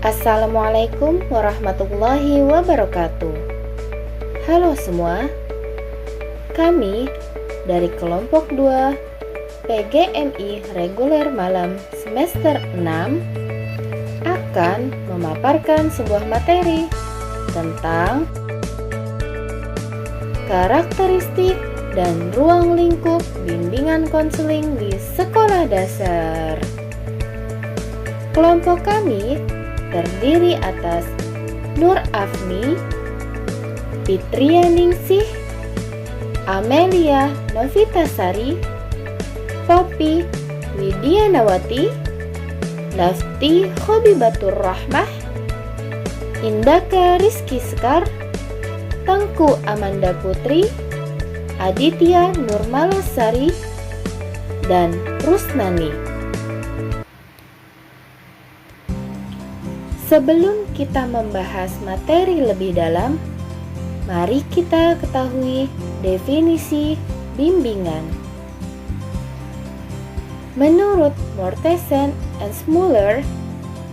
Assalamualaikum warahmatullahi wabarakatuh. Halo semua, kami dari kelompok 2 PGMI reguler malam semester 6 akan memaparkan sebuah materi tentang karakteristik dan ruang lingkup bimbingan konseling di sekolah dasar. Kelompok kami terdiri atas Nur Afni, Fitria Ningsih, Amelia Novitasari, Poppy Widianawati, Lafti Khobibatur Rahmah, Indaka Rizky Sekar, Tengku Amanda Putri, Aditya Nurmalasari, dan Rusnani. Sebelum kita membahas materi lebih dalam, mari kita ketahui definisi bimbingan. Menurut Mortensen and Smuller,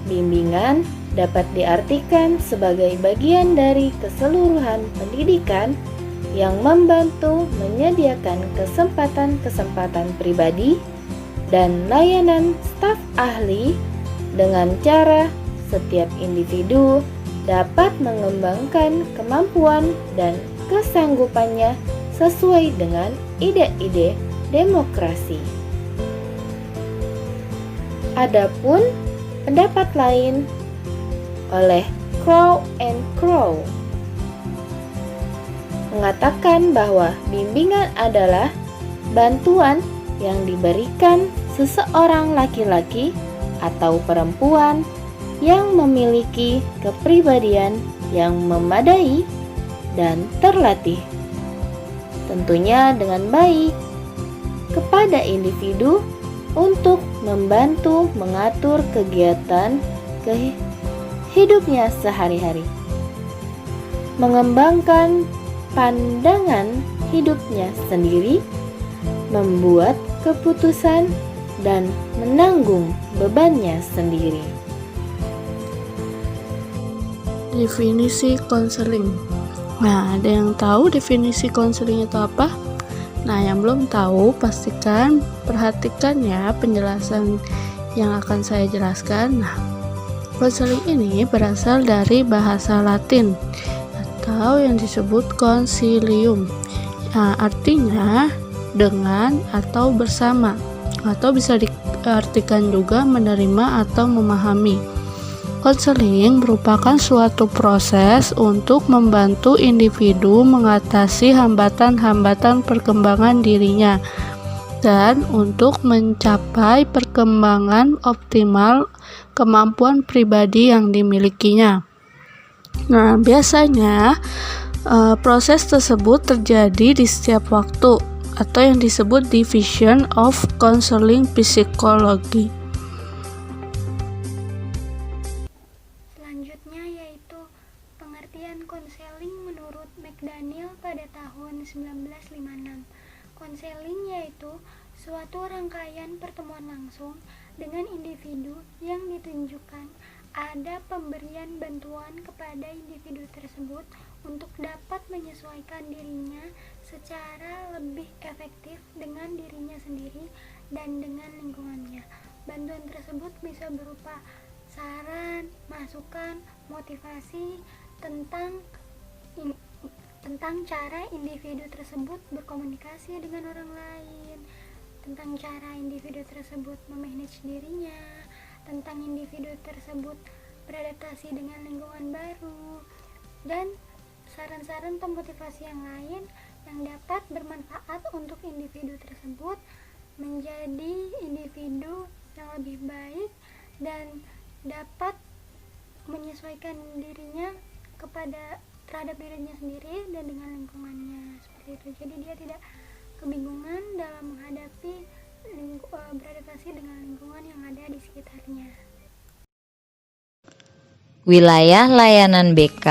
bimbingan dapat diartikan sebagai bagian dari keseluruhan pendidikan yang membantu menyediakan kesempatan-kesempatan pribadi dan layanan staf ahli dengan cara setiap individu dapat mengembangkan kemampuan dan kesanggupannya sesuai dengan ide-ide demokrasi. Adapun pendapat lain oleh Crow and Crow mengatakan bahwa bimbingan adalah bantuan yang diberikan seseorang laki-laki atau perempuan yang memiliki kepribadian yang memadai dan terlatih, tentunya dengan baik, kepada individu untuk membantu mengatur kegiatan hidupnya sehari-hari, mengembangkan pandangan hidupnya sendiri, membuat keputusan, dan menanggung bebannya sendiri. Definisi konseling. Nah, ada yang tahu definisi konseling itu apa? Nah, yang belum tahu, perhatikan ya penjelasan yang akan saya jelaskan. Nah, konseling ini berasal dari bahasa Latin atau yang disebut consilium. Nah, artinya dengan atau bersama, atau bisa diartikan juga menerima atau memahami. Konseling merupakan suatu proses untuk membantu individu mengatasi hambatan-hambatan perkembangan dirinya dan untuk mencapai perkembangan optimal kemampuan pribadi yang dimilikinya. Nah, biasanya proses tersebut terjadi di setiap waktu atau yang disebut Division of Counseling Psychology. Selanjutnya yaitu pengertian konseling menurut McDaniel pada tahun 1956. Konseling yaitu suatu rangkaian pertemuan langsung dengan individu yang ditunjukkan ada pemberian bantuan kepada individu tersebut untuk dapat menyesuaikan dirinya secara lebih efektif dengan dirinya sendiri dan dengan lingkungannya. Bantuan tersebut bisa berupa saran, masukan, motivasi tentang cara individu tersebut berkomunikasi dengan orang lain, tentang cara individu tersebut memanage dirinya, tentang individu tersebut beradaptasi dengan lingkungan baru, dan saran-saran pemotivasi yang lain yang dapat bermanfaat untuk individu tersebut menjadi individu yang lebih baik dan dapat menyesuaikan dirinya terhadap dirinya sendiri dan dengan lingkungannya, seperti itu. Jadi dia tidak kebingungan dalam menghadapi beradaptasi dengan lingkungan yang ada di sekitarnya. Wilayah layanan BK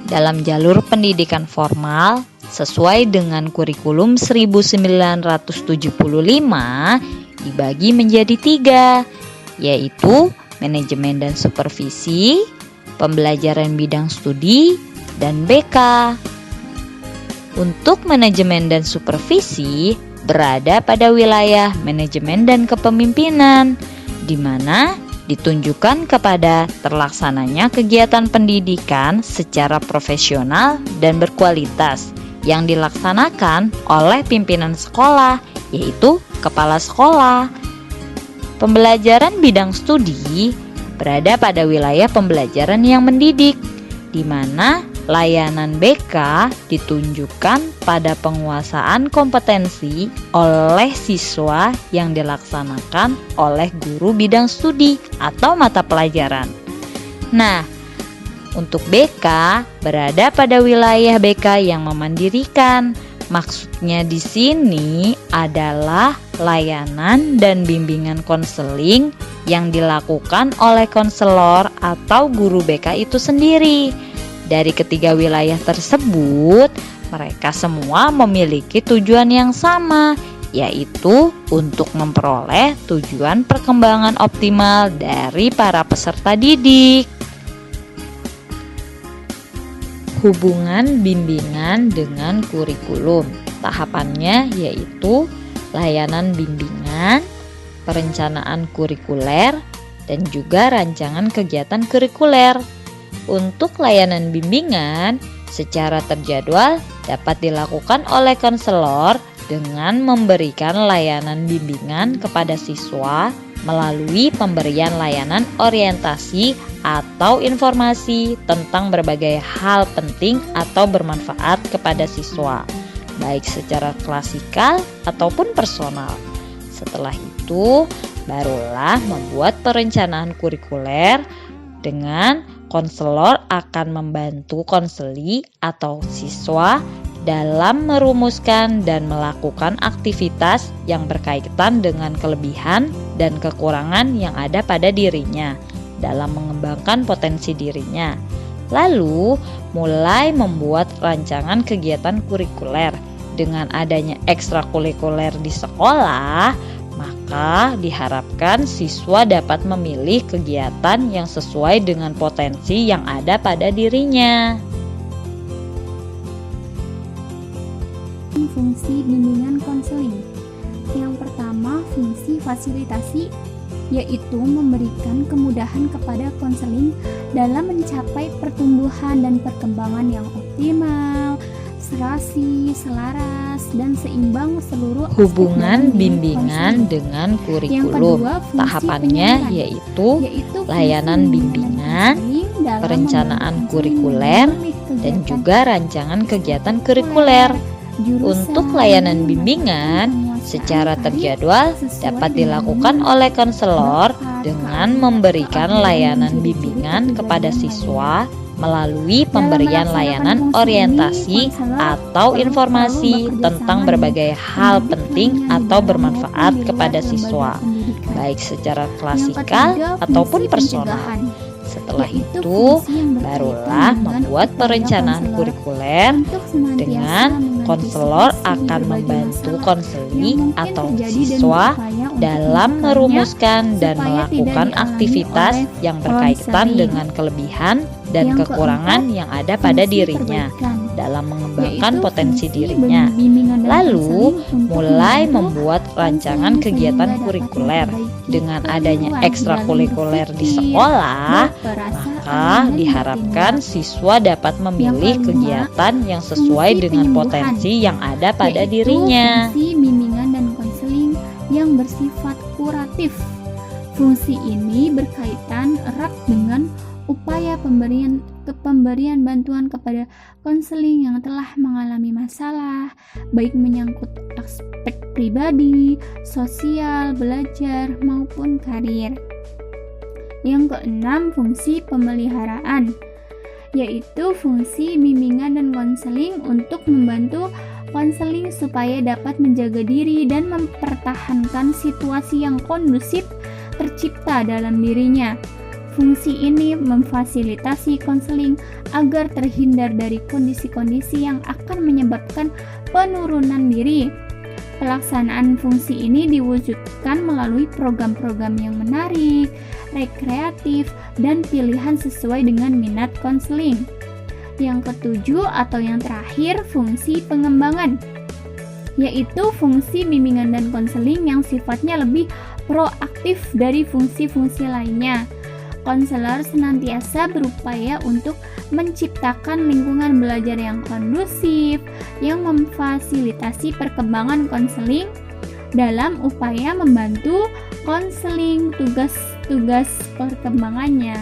dalam jalur pendidikan formal sesuai dengan kurikulum 1975 dibagi menjadi 3, yaitu manajemen dan supervisi, pembelajaran bidang studi, dan BK. Untuk manajemen dan supervisi berada pada wilayah manajemen dan kepemimpinan, di mana ditunjukkan kepada terlaksananya kegiatan pendidikan secara profesional dan berkualitas yang dilaksanakan oleh pimpinan sekolah, yaitu kepala sekolah. Pembelajaran bidang studi berada pada wilayah pembelajaran yang mendidik, di mana layanan BK ditunjukkan pada penguasaan kompetensi oleh siswa yang dilaksanakan oleh guru bidang studi atau mata pelajaran. Nah, untuk BK berada pada wilayah BK yang memandirikan. Maksudnya di sini adalah layanan dan bimbingan konseling yang dilakukan oleh konselor atau guru BK itu sendiri. Dari ketiga wilayah tersebut, mereka semua memiliki tujuan yang sama, yaitu untuk memperoleh tujuan perkembangan optimal dari para peserta didik. Hubungan bimbingan dengan kurikulum. Tahapannya yaitu layanan bimbingan, perencanaan kurikuler, dan juga rancangan kegiatan kurikuler. Untuk layanan bimbingan secara terjadwal dapat dilakukan oleh konselor dengan memberikan layanan bimbingan kepada siswa melalui pemberian layanan orientasi atau informasi tentang berbagai hal penting atau bermanfaat kepada siswa, baik secara klasikal ataupun personal. Setelah itu, barulah membuat perencanaan kurikuler, dengan konselor akan membantu konseli atau siswa dalam merumuskan dan melakukan aktivitas yang berkaitan dengan kelebihan dan kekurangan yang ada pada dirinya dalam mengembangkan potensi dirinya. Lalu, mulai membuat rancangan kegiatan kurikuler. Dengan adanya ekstrakurikuler di sekolah, maka diharapkan siswa dapat memilih kegiatan yang sesuai dengan potensi yang ada pada dirinya. Fungsi bimbingan konseling. Yang pertama, fungsi fasilitasi, yaitu memberikan kemudahan kepada konseling dalam mencapai pertumbuhan dan perkembangan yang optimal, serasi, selaras, dan seimbang seluruh hubungan bimbingan dengan kurikulum. Tahapannya yaitu layanan bimbingan, perencanaan kurikuler, dan juga rancangan kegiatan kurikuler. Untuk layanan bimbingan secara terjadwal dapat dilakukan oleh konselor dengan memberikan layanan bimbingan kepada siswa melalui pemberian layanan orientasi atau informasi tentang berbagai hal penting atau bermanfaat kepada siswa, baik secara klasikal ataupun personal. Setelah itu, barulah membuat perencanaan kurikuler, dengan konselor akan membantu konseli atau siswa dalam merumuskan dan melakukan aktivitas yang berkaitan dengan kelebihan dan kekurangan yang ada pada dirinya dalam mengembangkan potensi dirinya. Lalu, mulai membuat rancangan kegiatan kurikuler. Dengan adanya ekstrakurikuler di sekolah, maka diharapkan siswa dapat memilih kegiatan yang sesuai dengan potensi yang ada pada dirinya. Fungsi bimbingan dan konseling yang bersifat kuratif. Fungsi ini berkaitan erat dengan upaya pemberian bantuan kepada konseling yang telah mengalami masalah, baik menyangkut aspek pribadi, sosial, belajar, maupun karir. Yang keenam, fungsi pemeliharaan, yaitu fungsi bimbingan dan konseling untuk membantu konseling supaya dapat menjaga diri dan mempertahankan situasi yang kondusif tercipta dalam dirinya. Fungsi ini memfasilitasi konseling agar terhindar dari kondisi-kondisi yang akan menyebabkan penurunan diri, Pelaksanaan fungsi ini diwujudkan melalui program-program yang menarik, rekreatif, dan pilihan sesuai dengan minat konseling. Yang ketujuh atau yang terakhir, fungsi pengembangan, yaitu fungsi bimbingan dan konseling yang sifatnya lebih proaktif dari fungsi-fungsi lainnya. Konselor senantiasa berupaya untuk menciptakan lingkungan belajar yang kondusif, yang memfasilitasi perkembangan konseling dalam upaya membantu konseling tugas-tugas perkembangannya.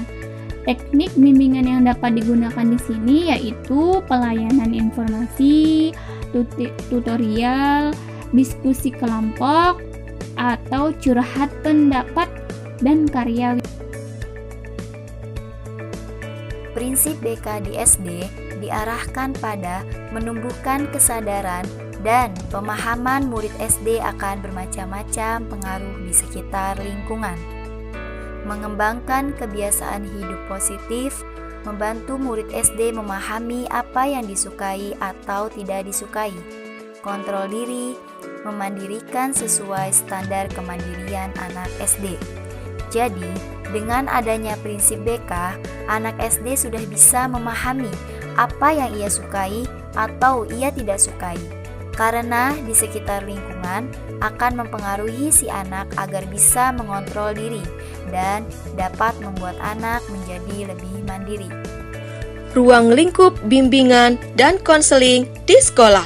Teknik bimbingan yang dapat digunakan di sini yaitu pelayanan informasi, tutorial, diskusi kelompok, atau curhat pendapat dan karya. Prinsip BK di SD diarahkan pada menumbuhkan kesadaran dan pemahaman murid SD akan bermacam-macam pengaruh di sekitar lingkungan. Mengembangkan kebiasaan hidup positif, membantu murid SD memahami apa yang disukai atau tidak disukai, kontrol diri, memandirikan sesuai standar kemandirian anak SD. Jadi, dengan adanya prinsip BK, anak SD sudah bisa memahami apa yang ia sukai atau ia tidak sukai. Karena di sekitar lingkungan akan mempengaruhi si anak agar bisa mengontrol diri dan dapat membuat anak menjadi lebih mandiri. Ruang lingkup bimbingan dan konseling di sekolah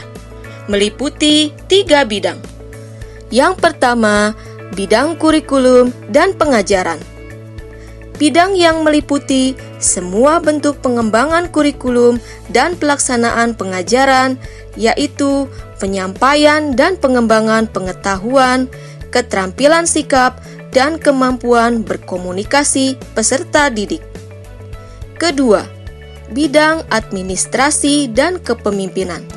meliputi 3 bidang. Yang pertama, bidang kurikulum dan pengajaran. Bidang yang meliputi semua bentuk pengembangan kurikulum dan pelaksanaan pengajaran, yaitu penyampaian dan pengembangan pengetahuan, keterampilan sikap, dan kemampuan berkomunikasi peserta didik. Kedua, bidang administrasi dan kepemimpinan.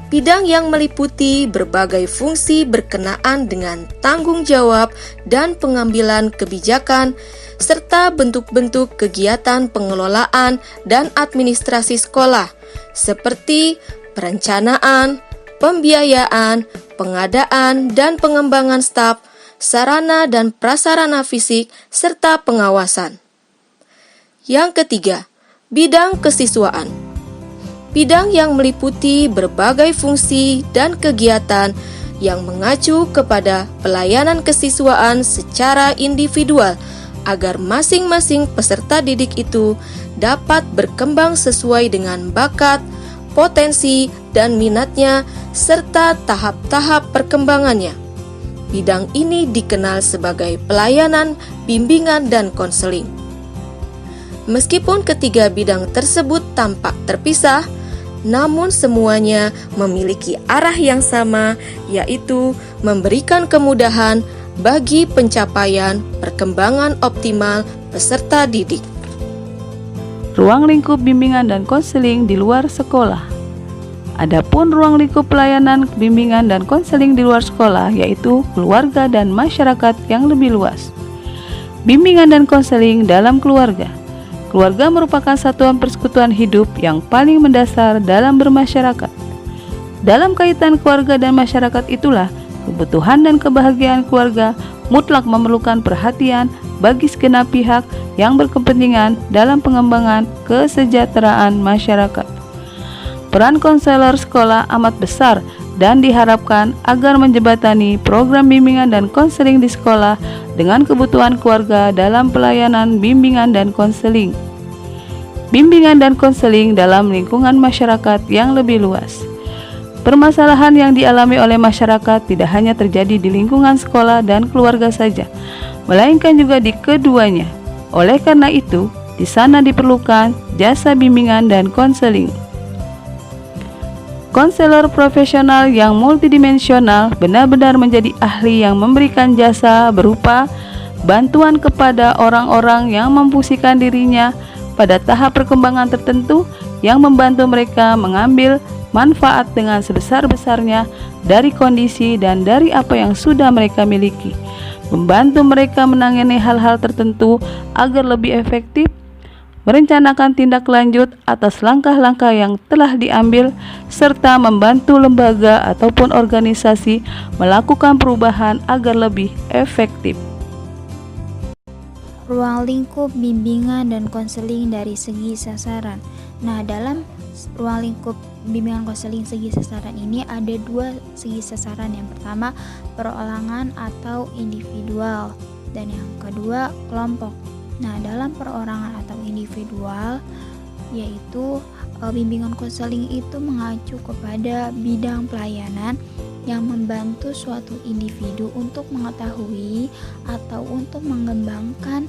Bidang yang meliputi berbagai fungsi berkenaan dengan tanggung jawab dan pengambilan kebijakan, serta bentuk-bentuk kegiatan pengelolaan dan administrasi sekolah, seperti perencanaan, pembiayaan, pengadaan dan pengembangan staf, sarana dan prasarana fisik, serta pengawasan. Yang ketiga, bidang kesiswaan. Bidang yang meliputi berbagai fungsi dan kegiatan yang mengacu kepada pelayanan kesiswaan secara individual agar masing-masing peserta didik itu dapat berkembang sesuai dengan bakat, potensi, dan minatnya serta tahap-tahap perkembangannya. Bidang ini dikenal sebagai pelayanan, bimbingan, dan konseling. Meskipun ketiga bidang tersebut tampak terpisah, namun semuanya memiliki arah yang sama, yaitu memberikan kemudahan bagi pencapaian perkembangan optimal peserta didik. Ruang lingkup bimbingan dan konseling di luar sekolah. Adapun ruang lingkup pelayanan bimbingan dan konseling di luar sekolah yaitu keluarga dan masyarakat yang lebih luas. Bimbingan dan konseling dalam keluarga. Keluarga merupakan satuan persekutuan hidup yang paling mendasar dalam bermasyarakat. Dalam kaitan keluarga dan masyarakat itulah kebutuhan dan kebahagiaan keluarga mutlak memerlukan perhatian bagi segenap pihak yang berkepentingan dalam pengembangan kesejahteraan masyarakat. Peran konselor sekolah amat besar dan diharapkan agar menjembatani program bimbingan dan konseling di sekolah dengan kebutuhan keluarga dalam pelayanan bimbingan dan konseling. Bimbingan dan konseling dalam lingkungan masyarakat yang lebih luas. Permasalahan yang dialami oleh masyarakat tidak hanya terjadi di lingkungan sekolah dan keluarga saja, melainkan juga di keduanya. Oleh karena itu, di sana diperlukan jasa bimbingan dan konseling. Konselor profesional yang multidimensional benar-benar menjadi ahli yang memberikan jasa berupa bantuan kepada orang-orang yang memfungsikan dirinya pada tahap perkembangan tertentu yang membantu mereka mengambil manfaat dengan sebesar-besarnya dari kondisi dan dari apa yang sudah mereka miliki, membantu mereka menangani hal-hal tertentu agar lebih efektif, merencanakan tindak lanjut atas langkah-langkah yang telah diambil, serta membantu lembaga ataupun organisasi melakukan perubahan agar lebih efektif. Ruang lingkup bimbingan dan konseling dari segi sasaran. Nah, dalam ruang lingkup bimbingan konseling segi sasaran ini ada dua segi sasaran. Yang pertama, perorangan atau individual, dan yang kedua, kelompok. Nah, dalam perorangan atau individual, yaitu bimbingan konseling itu mengacu kepada bidang pelayanan yang membantu suatu individu untuk mengetahui atau untuk mengembangkan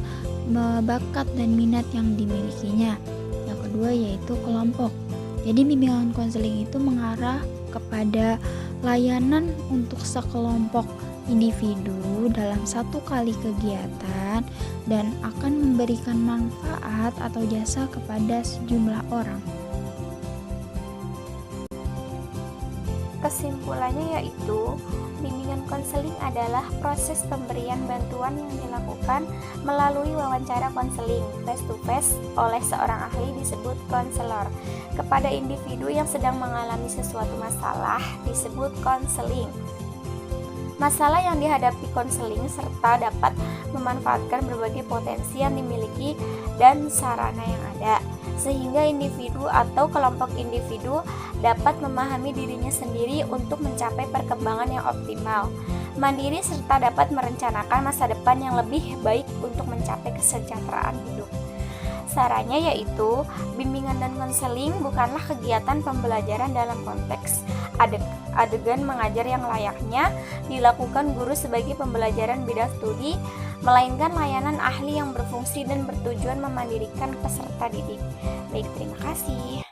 bakat dan minat yang dimilikinya. Yang kedua yaitu kelompok. Jadi bimbingan konseling itu mengarah kepada layanan untuk sekelompok individu dalam satu kali kegiatan dan akan memberikan manfaat atau jasa kepada sejumlah orang. Kesimpulannya yaitu, bimbingan konseling adalah proses pemberian bantuan yang dilakukan melalui wawancara konseling face to face oleh seorang ahli disebut konselor kepada individu yang sedang mengalami sesuatu masalah disebut konseling. Masalah yang dihadapi konseling serta dapat memanfaatkan berbagai potensi yang dimiliki dan sarana yang ada, sehingga individu atau kelompok individu dapat memahami dirinya sendiri untuk mencapai perkembangan yang optimal, mandiri, serta dapat merencanakan masa depan yang lebih baik untuk mencapai kesejahteraan hidup. Sarannya yaitu, bimbingan dan konseling bukanlah kegiatan pembelajaran dalam konteks adegan mengajar yang layaknya dilakukan guru sebagai pembelajaran bidang studi, melainkan layanan ahli yang berfungsi dan bertujuan memandirikan peserta didik. Baik, terima kasih.